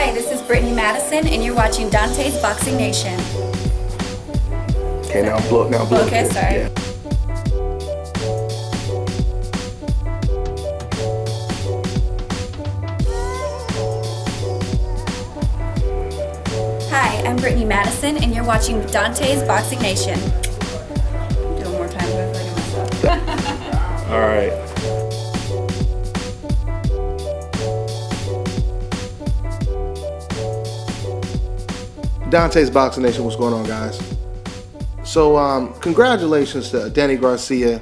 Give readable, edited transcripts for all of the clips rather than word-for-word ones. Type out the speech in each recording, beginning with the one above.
Hi, this is Brittany Madison, and you're watching Dante's Boxing Nation. Okay, now blow. Okay, sorry. Yeah. Hi, I'm Brittany Madison, and you're watching Dante's Boxing Nation. Do it one more time, but I feel like I messed up. All right. Dante's Boxing Nation, what's going on, guys? So, congratulations to Danny Garcia.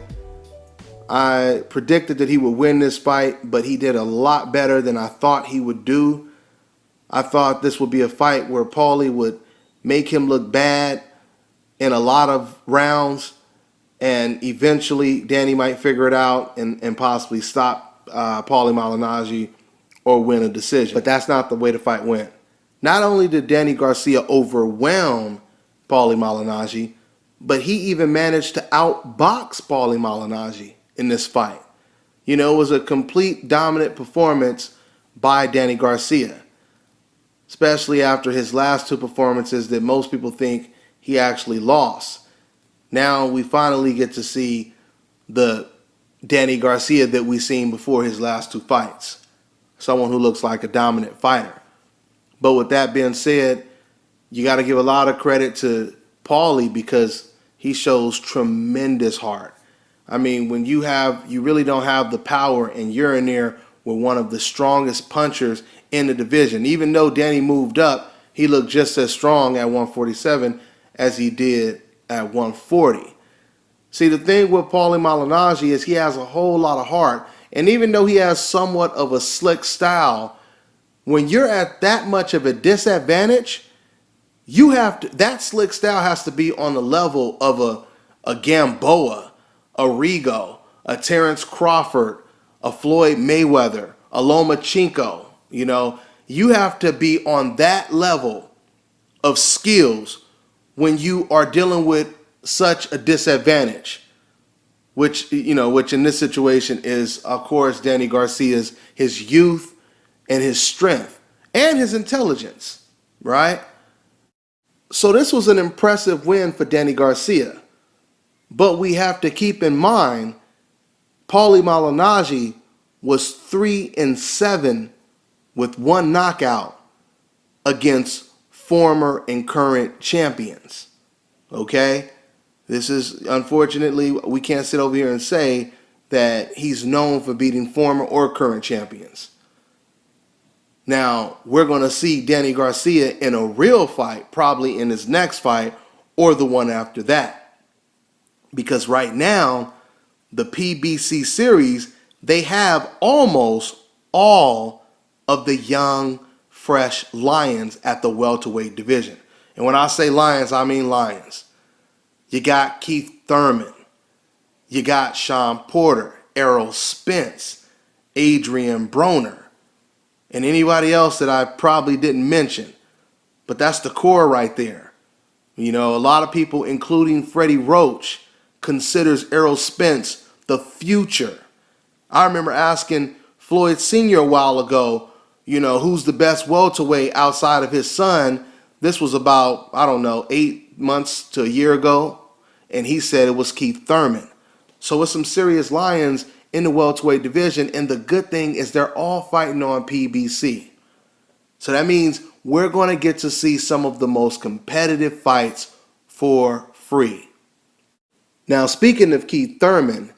I predicted that he would win this fight, but he did a lot better than I thought he would do. I thought this would be a fight where Pauli would make him look bad in a lot of rounds, and eventually Danny might figure it out and possibly stop Pauli Malignaggi or win a decision. But that's not the way the fight went. Not only did Danny Garcia overwhelm Pauli Malignaggi, but he even managed to outbox Pauli Malignaggi in this fight. You know, it was a complete dominant performance by Danny Garcia, especially after his last two performances that most people think he actually lost. Now we finally get to see the Danny Garcia that we've seen before his last two fights. Someone who looks like a dominant fighter. But with that being said, you got to give a lot of credit to Pauli because he shows tremendous heart. I mean, when you really don't have the power and you're in there with one of the strongest punchers in the division. Even though Danny moved up, he looked just as strong at 147 as he did at 140. See, the thing with Pauli Malignaggi is he has a whole lot of heart. And even though he has somewhat of a slick style, when you're at that much of a disadvantage, that slick style has to be on the level of a Gamboa, a Rigo, a Terrence Crawford, a Floyd Mayweather, a Lomachenko. You know, you have to be on that level of skills when you are dealing with such a disadvantage, which in this situation is, of course, Danny Garcia's his youth and his strength and his intelligence, right? So this was an impressive win for Danny Garcia. But we have to keep in mind, Pauli Malignaggi was 3-7 with one knockout against former and current champions. Okay? This is, unfortunately, we can't sit over here and say that he's known for beating former or current champions. Now, we're going to see Danny Garcia in a real fight, probably in his next fight or the one after that. Because right now, the PBC series, they have almost all of the young, fresh lions at the welterweight division. And when I say lions, I mean lions. You got Keith Thurman. You got Sean Porter, Errol Spence, Adrian Broner, and anybody else that I probably didn't mention. But that's the core right there. You know, a lot of people, including Freddie Roach, considers Errol Spence the future. I remember asking Floyd Sr. a while ago, you know, who's the best welterweight outside of his son. This was about, 8 months to a year ago. And he said it was Keith Thurman. So it's some serious lions in the welterweight division, and the good thing is they're all fighting on PBC. So that means we're going to get to see some of the most competitive fights for free. Now, speaking of Keith Thurman,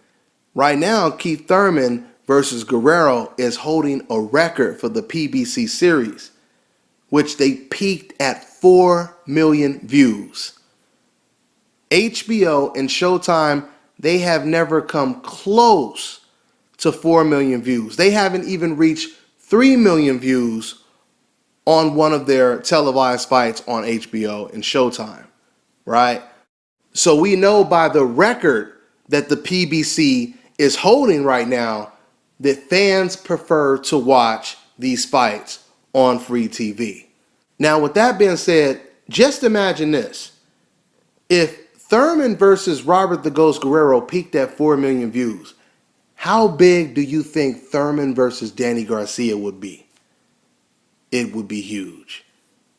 right now Keith Thurman versus Guerrero is holding a record for the PBC series, which they peaked at 4 million views. HBO and Showtime, they have never come close to 4 million views. They haven't even reached 3 million views on one of their televised fights on HBO and Showtime, right? So we know by the record that the PBC is holding right now that fans prefer to watch these fights on free TV. Now, with that being said, just imagine this. If Thurman versus Robert the Ghost Guerrero peaked at 4 million views, how big do you think Thurman versus Danny Garcia would be? it would be huge.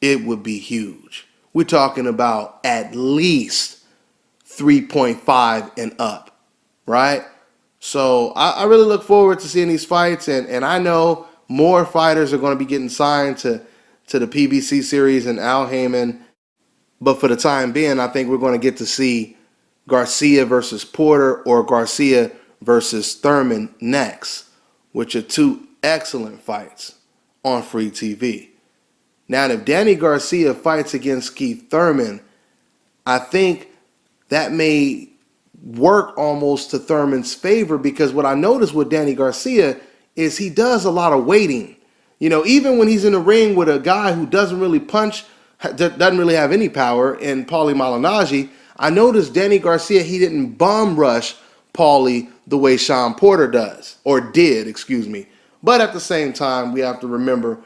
It would be huge. We're talking about at least 3.5 and up, right? So I really look forward to seeing these fights, and I know more fighters are going to be getting signed to the PBC series and Al Heyman. But for the time being, I think we're going to get to see Garcia versus Porter or Garcia versus Thurman next, which are two excellent fights on free TV. Now, if Danny Garcia fights against Keith Thurman, I think that may work almost to Thurman's favor, because what I noticed with Danny Garcia is he does a lot of waiting. You know, even when he's in the ring with a guy who doesn't really punch, doesn't really have any power, in Pauli Malignaggi, I noticed Danny Garcia, he didn't bomb rush Pauli the way Sean Porter does, or did, excuse me. But at the same time, we have to remember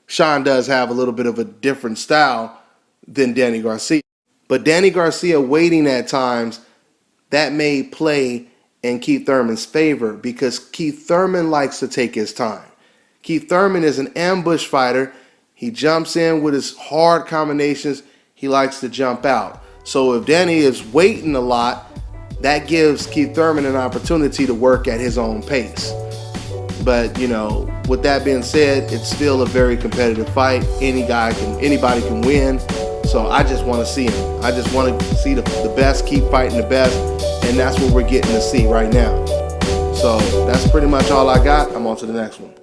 Sean does have a little bit of a different style than Danny Garcia. But Danny Garcia waiting at times, that may play in Keith Thurman's favor, because Keith Thurman likes to take his time. Keith Thurman is an ambush fighter. He jumps in with his hard combinations. He likes to jump out. So if Danny is waiting a lot, that gives Keith Thurman an opportunity to work at his own pace. But, you know, with that being said, it's still a very competitive fight. Anybody can win. So I just want to see him. I just want to see the best keep fighting the best, and that's what we're getting to see right now. So that's pretty much all I got. I'm on to the next one.